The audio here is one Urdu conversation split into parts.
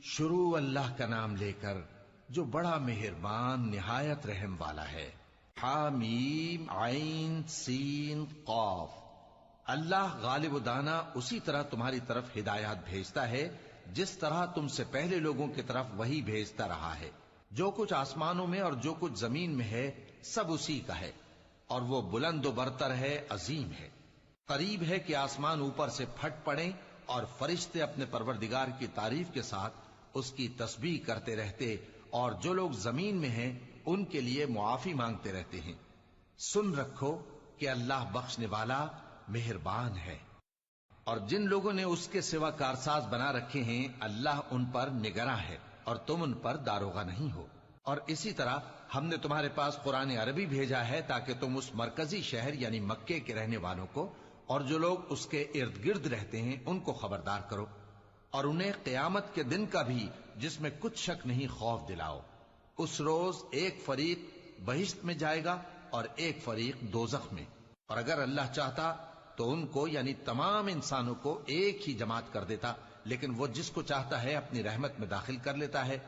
شروع اللہ کا نام لے کر جو بڑا مہربان نہایت رحم والا ہے۔ حامیم عین سین قاف۔ اللہ غالب و دانا اسی طرح تمہاری طرف ہدایات بھیجتا ہے جس طرح تم سے پہلے لوگوں کی طرف وہی بھیجتا رہا ہے۔ جو کچھ آسمانوں میں اور جو کچھ زمین میں ہے سب اسی کا ہے، اور وہ بلند و برتر ہے، عظیم ہے۔ قریب ہے کہ آسمان اوپر سے پھٹ پڑیں اور فرشتے اپنے پروردگار کی تعریف کے ساتھ اس کی تسبیح کرتے رہتے، اور جو لوگ زمین میں ہیں ان کے لیے معافی مانگتے رہتے ہیں۔ سن رکھو کہ اللہ بخشنے والا مہربان ہے۔ اور جن لوگوں نے اس کے سوا کارساز بنا رکھے ہیں اللہ ان پر نگراں ہے اور تم ان پر داروغہ نہیں ہو۔ اور اسی طرح ہم نے تمہارے پاس قرآن عربی بھیجا ہے تاکہ تم اس مرکزی شہر یعنی مکے کے رہنے والوں کو اور جو لوگ اس کے ارد گرد رہتے ہیں ان کو خبردار کرو، اور انہیں قیامت کے دن کا بھی جس میں کچھ شک نہیں خوف دلاؤ۔ اس روز ایک فریق بہشت میں جائے گا اور ایک فریق دوزخ میں، اور اگر اللہ چاہتا تو ان کو یعنی تمام انسانوں کو ایک ہی جماعت کر دیتا، لیکن وہ جس کو چاہتا ہے اپنی رحمت میں داخل کر لیتا ہے،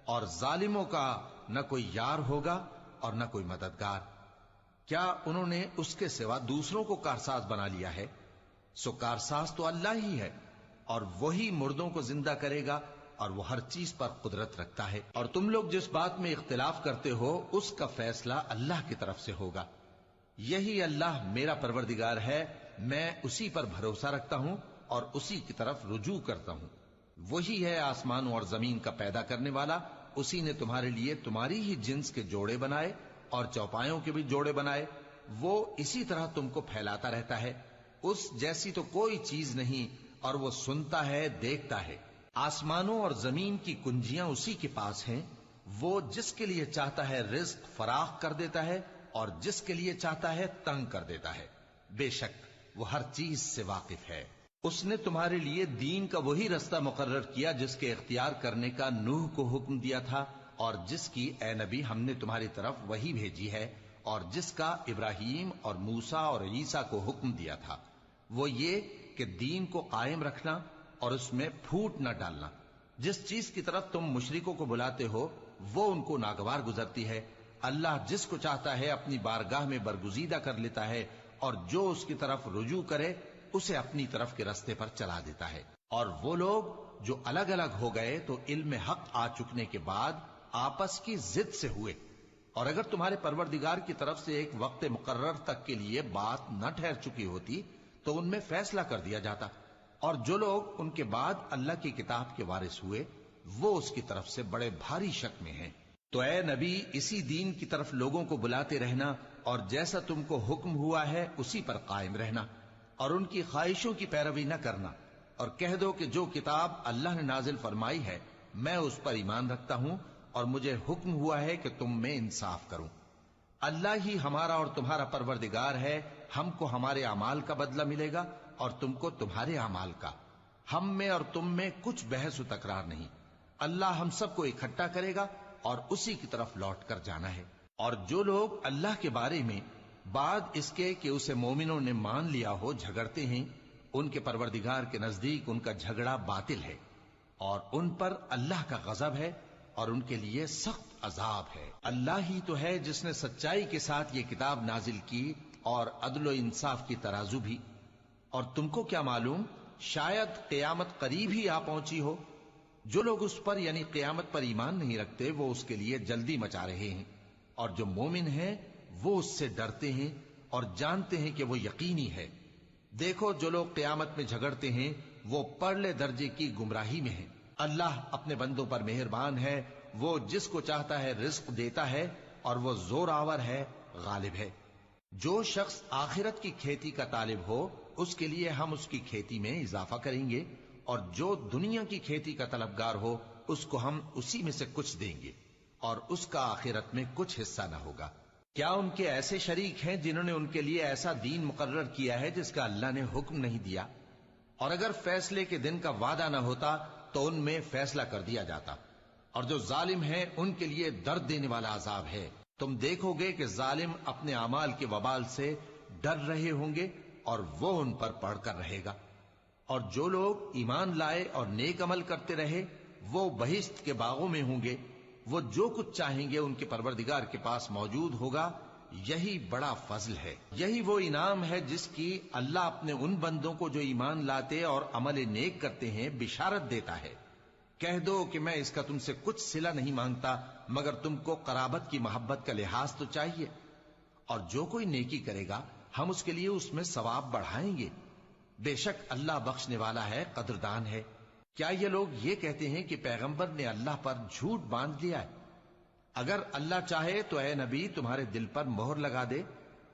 اور ظالموں کا نہ کوئی یار ہوگا اور نہ کوئی مددگار۔ کیا انہوں نے اس کے سوا دوسروں کو کارساز بنا لیا ہے؟ سو کارساز تو اللہ ہی ہے، اور وہی مردوں کو زندہ کرے گا، اور وہ ہر چیز پر قدرت رکھتا ہے۔ اور تم لوگ جس بات میں اختلاف کرتے ہو اس کا فیصلہ اللہ کی طرف سے ہوگا۔ یہی اللہ میرا پروردگار ہے، میں اسی پر بھروسہ رکھتا ہوں اور اسی کی طرف رجوع کرتا ہوں۔ وہی ہے آسمانوں اور زمین کا پیدا کرنے والا، اسی نے تمہارے لیے تمہاری ہی جنس کے جوڑے بنائے اور چوپایوں کے بھی جوڑے بنائے۔ وہ اسی طرح تم کو پھیلاتا رہتا ہے، اس جیسی تو کوئی چیز نہیں، اور وہ سنتا ہے، دیکھتا ہے۔ آسمانوں اور زمین کی کنجیاں اسی کے پاس ہیں، وہ جس کے لیے چاہتا ہے رزق فراخ کر دیتا ہے اور جس کے لیے چاہتا ہے تنگ کر دیتا ہے۔ بے شک وہ ہر چیز سے واقف ہے۔ اس نے تمہارے لیے دین کا وہی رستہ مقرر کیا جس کے اختیار کرنے کا نوح کو حکم دیا تھا، اور جس کی اے نبی ہم نے تمہاری طرف وہی بھیجی ہے، اور جس کا ابراہیم اور موسیٰ اور عیسیٰ کو حکم دیا تھا، وہ یہ کہ دین کو قائم رکھنا اور اس میں پھوٹ نہ ڈالنا۔ جس چیز کی طرف تم مشرکوں کو بلاتے ہو وہ ان کو ناگوار گزرتی ہے۔ اللہ جس کو چاہتا ہے اپنی بارگاہ میں برگزیدہ کر لیتا ہے، اور جو اس کی طرف رجوع کرے اسے اپنی طرف کے رستے پر چلا دیتا ہے۔ اور وہ لوگ جو الگ الگ ہو گئے تو علم حق آ چکنے کے بعد آپس کی ضد سے ہوئے، اور اگر تمہارے پروردگار کی طرف سے ایک وقت مقرر تک کے لیے بات نہ ٹھہر چکی ہوتی تو ان میں فیصلہ کر دیا جاتا، اور جو لوگ ان کے بعد اللہ کی کتاب کے وارث ہوئے وہ اس کی طرف سے بڑے بھاری شک میں ہیں۔ تو اے نبی اسی دین کی طرف لوگوں کو بلاتے رہنا، اور جیسا تم کو حکم ہوا ہے اسی پر قائم رہنا، اور ان کی خواہشوں کی پیروی نہ کرنا، اور کہہ دو کہ جو کتاب اللہ نے نازل فرمائی ہے میں اس پر ایمان رکھتا ہوں، اور مجھے حکم ہوا ہے کہ تم میں انصاف کروں۔ اللہ ہی ہمارا اور تمہارا پروردگار ہے، ہم کو ہمارے اعمال کا بدلہ ملے گا اور تم کو تمہارے اعمال کا۔ ہم میں اور تم میں کچھ بحث و تکرار نہیں، اللہ ہم سب کو اکٹھا کرے گا اور اسی کی طرف لوٹ کر جانا ہے۔ اور جو لوگ اللہ کے بارے میں بعد اس کے کہ اسے مومنوں نے مان لیا ہو جھگڑتے ہیں، ان کے پروردگار کے نزدیک ان کا جھگڑا باطل ہے، اور ان پر اللہ کا غضب ہے اور ان کے لیے سخت عذاب ہے۔ اللہ ہی تو ہے جس نے سچائی کے ساتھ یہ کتاب نازل کی اور عدل و انصاف کی ترازو بھی۔ اور تم کو کیا معلوم، شاید قیامت قریب ہی آ پہنچی ہو۔ جو لوگ اس پر یعنی قیامت پر ایمان نہیں رکھتے وہ اس کے لیے جلدی مچا رہے ہیں، اور جو مومن ہیں وہ اس سے ڈرتے ہیں اور جانتے ہیں کہ وہ یقینی ہے۔ دیکھو جو لوگ قیامت میں جھگڑتے ہیں وہ پرلے درجے کی گمراہی میں ہیں۔ اللہ اپنے بندوں پر مہربان ہے، وہ جس کو چاہتا ہے رزق دیتا ہے، اور وہ زور آور ہے، غالب ہے۔ جو شخص آخرت کی کھیتی کا طالب ہو اس کے لیے ہم اس کی کھیتی میں اضافہ کریں گے، اور جو دنیا کی کھیتی کا طلبگار ہو اس کو ہم اسی میں سے کچھ دیں گے، اور اس کا آخرت میں کچھ حصہ نہ ہوگا۔ کیا ان کے ایسے شریک ہیں جنہوں نے ان کے لیے ایسا دین مقرر کیا ہے جس کا اللہ نے حکم نہیں دیا؟ اور اگر فیصلے کے دن کا وعدہ نہ ہوتا تو ان میں فیصلہ کر دیا جاتا، اور جو ظالم ہیں ان کے لیے درد دینے والا عذاب ہے۔ تم دیکھو گے کہ ظالم اپنے اعمال کے وبال سے ڈر رہے ہوں گے اور وہ ان پر پڑھ کر رہے گا، اور جو لوگ ایمان لائے اور نیک عمل کرتے رہے وہ بہشت کے باغوں میں ہوں گے، وہ جو کچھ چاہیں گے ان کے پروردگار کے پاس موجود ہوگا۔ یہی بڑا فضل ہے، یہی وہ انعام ہے جس کی اللہ اپنے ان بندوں کو جو ایمان لاتے اور عمل نیک کرتے ہیں بشارت دیتا ہے۔ کہہ دو کہ میں اس کا تم سے کچھ صلہ نہیں مانگتا مگر تم کو قرابت کی محبت کا لحاظ تو چاہیے، اور جو کوئی نیکی کرے گا ہم اس کے لیے اس میں ثواب بڑھائیں گے۔ بے شک اللہ بخشنے والا ہے، قدردان ہے۔ کیا یہ لوگ یہ کہتے ہیں کہ پیغمبر نے اللہ پر جھوٹ باندھ لیا ہے؟ اگر اللہ چاہے تو اے نبی تمہارے دل پر مہر لگا دے،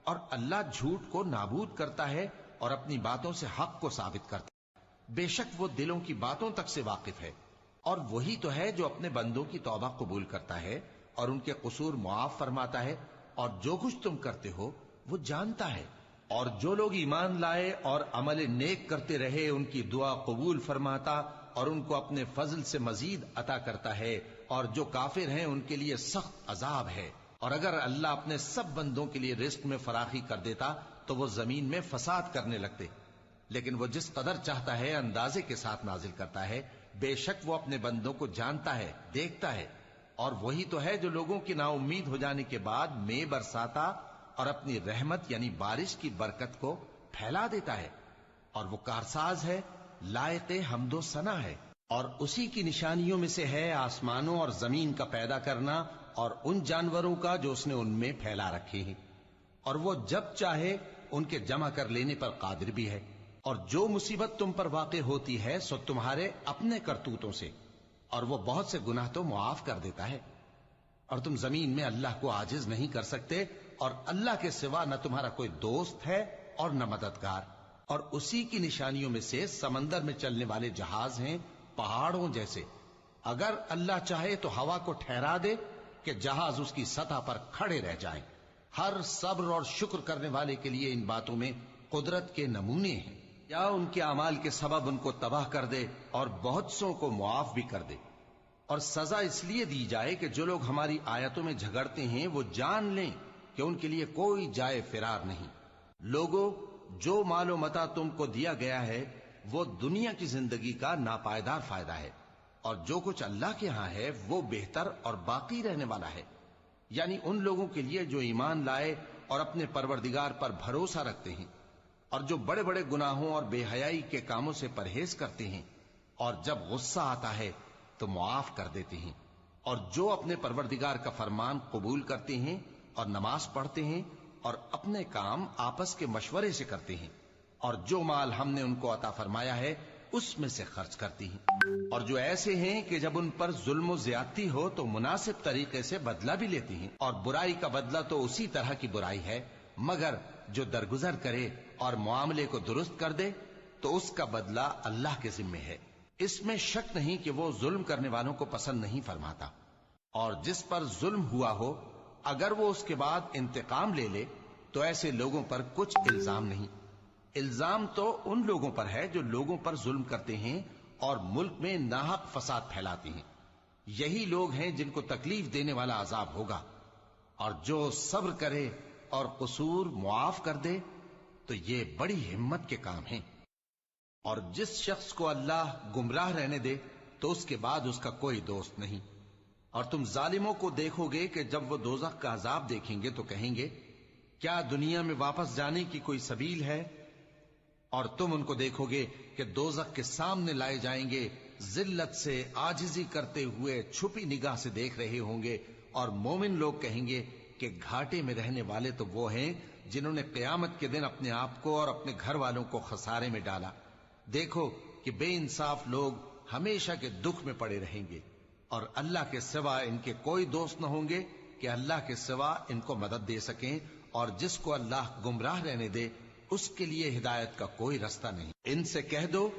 اور اللہ جھوٹ کو نابود کرتا ہے اور اپنی باتوں سے حق کو ثابت کرتا ہے۔ بے شک وہ دلوں کی باتوں تک سے واقف ہے، اور وہی تو ہے جو اپنے بندوں کی توبہ قبول کرتا ہے اور ان کے قصور معاف فرماتا ہے، اور جو کچھ تم کرتے ہو وہ جانتا ہے۔ اور جو لوگ ایمان لائے اور عمل نیک کرتے رہے ان کی دعا قبول فرماتا اور ان کو اپنے فضل سے مزید عطا کرتا ہے، اور جو کافر ہیں ان کے لیے سخت عذاب ہے۔ اور اگر اللہ اپنے سب بندوں کے لیے رزق میں فراخی کر دیتا تو وہ زمین میں فساد کرنے لگتے، لیکن وہ جس قدر چاہتا ہے اندازے کے ساتھ نازل کرتا ہے۔ بے شک وہ اپنے بندوں کو جانتا ہے، دیکھتا ہے، اور وہی تو ہے جو لوگوں کی نا امید ہو جانے کے بعد میں برساتا اور اپنی رحمت یعنی بارش کی برکت کو پھیلا دیتا ہے، اور وہ کارساز ہے، لائق حمد و ثنا ہے۔ اور اسی کی نشانیوں میں سے ہے آسمانوں اور زمین کا پیدا کرنا اور ان جانوروں کا جو اس نے ان میں پھیلا رکھے ہیں، اور وہ جب چاہے ان کے جمع کر لینے پر قادر بھی ہے۔ اور جو مصیبت تم پر واقع ہوتی ہے سو تمہارے اپنے کرتوتوں سے، اور وہ بہت سے گناہ تو معاف کر دیتا ہے۔ اور تم زمین میں اللہ کو عاجز نہیں کر سکتے، اور اللہ کے سوا نہ تمہارا کوئی دوست ہے اور نہ مددگار۔ اور اسی کی نشانیوں میں سے سمندر میں چلنے والے جہاز ہیں پہاڑوں جیسے۔ اگر اللہ چاہے تو ہوا کو ٹھہرا دے کہ جہاز اس کی سطح پر کھڑے رہ جائیں۔ ہر صبر اور شکر کرنے والے کے لیے ان باتوں میں قدرت کے نمونے ہیں۔ یا ان کے اعمال کے سبب ان کو تباہ کر دے اور بہت سو کو معاف بھی کر دے۔ اور سزا اس لیے دی جائے کہ جو لوگ ہماری آیتوں میں جھگڑتے ہیں وہ جان لیں کہ ان کے لیے کوئی جائے فرار نہیں۔ لوگوں، جو مال و متاع تم کو دیا گیا ہے وہ دنیا کی زندگی کا ناپائیدار فائدہ ہے، اور جو کچھ اللہ کے ہاں ہے وہ بہتر اور باقی رہنے والا ہے، یعنی ان لوگوں کے لیے جو ایمان لائے اور اپنے پروردگار پر بھروسہ رکھتے ہیں، اور جو بڑے بڑے گناہوں اور بے حیائی کے کاموں سے پرہیز کرتے ہیں، اور جب غصہ آتا ہے تو معاف کر دیتے ہیں، اور جو اپنے پروردگار کا فرمان قبول کرتے ہیں اور نماز پڑھتے ہیں اور اپنے کام آپس کے مشورے سے کرتے ہیں، اور جو مال ہم نے ان کو عطا فرمایا ہے اس میں سے خرچ کرتی ہیں، اور جو ایسے ہیں کہ جب ان پر ظلم و زیادتی ہو تو مناسب طریقے سے بدلہ بھی لیتی ہیں، اور برائی کا بدلہ تو اسی طرح کی برائی ہے، مگر جو درگزر کرے اور معاملے کو درست کر دے تو اس کا بدلہ اللہ کے ذمے ہے۔ اس میں شک نہیں کہ وہ ظلم کرنے والوں کو پسند نہیں فرماتا۔ اور جس پر ظلم ہوا ہو اگر وہ اس کے بعد انتقام لے لے تو ایسے لوگوں پر کچھ الزام نہیں۔ الزام تو ان لوگوں پر ہے جو لوگوں پر ظلم کرتے ہیں اور ملک میں ناحق فساد پھیلاتے ہیں۔ یہی لوگ ہیں جن کو تکلیف دینے والا عذاب ہوگا۔ اور جو صبر کرے اور قصور معاف کر دے تو یہ بڑی ہمت کے کام ہیں۔ اور جس شخص کو اللہ گمراہ رہنے دے تو اس کے بعد اس کا کوئی دوست نہیں۔ اور تم ظالموں کو دیکھو گے کہ جب وہ دوزخ کا عذاب دیکھیں گے تو کہیں گے کیا دنیا میں واپس جانے کی کوئی سبیل ہے؟ اور تم ان کو دیکھو گے کہ دوزخ کے سامنے لائے جائیں گے، ذلت سے عاجزی کرتے ہوئے چھپی نگاہ سے دیکھ رہے ہوں گے، اور مومن لوگ کہیں گے کہ گھاٹے میں رہنے والے تو وہ ہیں جنہوں نے قیامت کے دن اپنے آپ کو اور اپنے گھر والوں کو خسارے میں ڈالا۔ دیکھو کہ بے انصاف لوگ ہمیشہ کے دکھ میں پڑے رہیں گے، اور اللہ کے سوا ان کے کوئی دوست نہ ہوں گے کہ اللہ کے سوا ان کو مدد دے سکیں، اور جس کو اللہ گمراہ رہنے دے اس کے لیے ہدایت کا کوئی رستہ نہیں۔ ان سے کہہ دو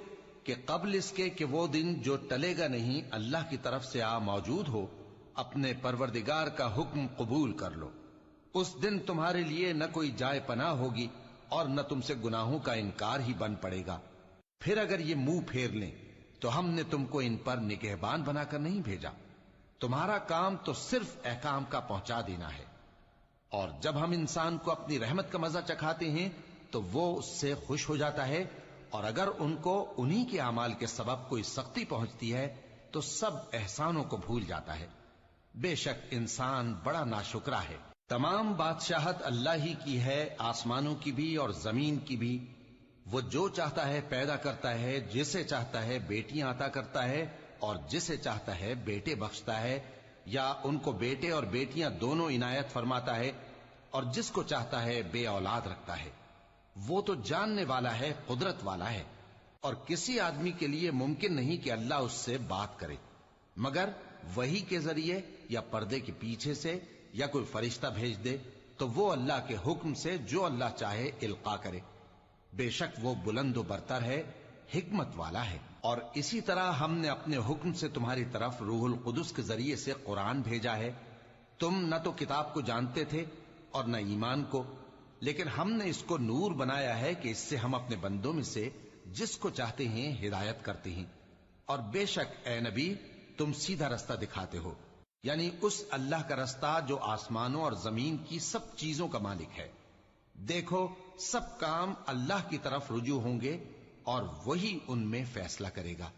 کہ قبل اس کے کہ وہ دن جو ٹلے گا نہیں اللہ کی طرف سے آ موجود ہو، اپنے پروردگار کا حکم قبول کر لو۔ اس دن تمہارے لیے نہ کوئی جائے پناہ ہوگی اور نہ تم سے گناہوں کا انکار ہی بن پڑے گا۔ پھر اگر یہ منہ پھیر لیں تو ہم نے تم کو ان پر نگہبان بنا کر نہیں بھیجا، تمہارا کام تو صرف احکام کا پہنچا دینا ہے۔ اور جب ہم انسان کو اپنی رحمت کا مزہ چکھاتے ہیں تو وہ اس سے خوش ہو جاتا ہے، اور اگر ان کو انہی کے اعمال کے سبب کوئی سختی پہنچتی ہے تو سب احسانوں کو بھول جاتا ہے. بے شک انسان بڑا ناشکرا ہے. تمام بادشاہت اللہ ہی کی ہے، آسمانوں کی بھی اور زمین کی بھی. وہ جو چاہتا ہے پیدا کرتا ہے، جسے چاہتا ہے بیٹیاں عطا کرتا ہے اور جسے چاہتا ہے بیٹے بخشتا ہے، یا ان کو بیٹے اور بیٹیاں دونوں عنایت فرماتا ہے، اور جس کو چاہتا ہے بے اولاد رکھتا ہے. وہ تو جاننے والا ہے، قدرت والا ہے. اور کسی آدمی کے لیے ممکن نہیں کہ اللہ اس سے بات کرے مگر وحی کے ذریعے یا پردے کے پیچھے سے، یا کوئی فرشتہ بھیج دے تو وہ اللہ کے حکم سے جو اللہ چاہے القا کرے. بے شک وہ بلند و برتر ہے، حکمت والا ہے. اور اسی طرح ہم نے اپنے حکم سے تمہاری طرف روح القدس کے ذریعے سے قرآن بھیجا ہے. تم نہ تو کتاب کو جانتے تھے اور نہ ایمان کو، لیکن ہم نے اس کو نور بنایا ہے کہ اس سے ہم اپنے بندوں میں سے جس کو چاہتے ہیں ہدایت کرتے ہیں. اور بے شک اے نبی تم سیدھا رستہ دکھاتے ہو، یعنی اس اللہ کا رستہ جو آسمانوں اور زمین کی سب چیزوں کا مالک ہے. دیکھو سب کام اللہ کی طرف رجوع ہوں گے اور وہی ان میں فیصلہ کرے گا.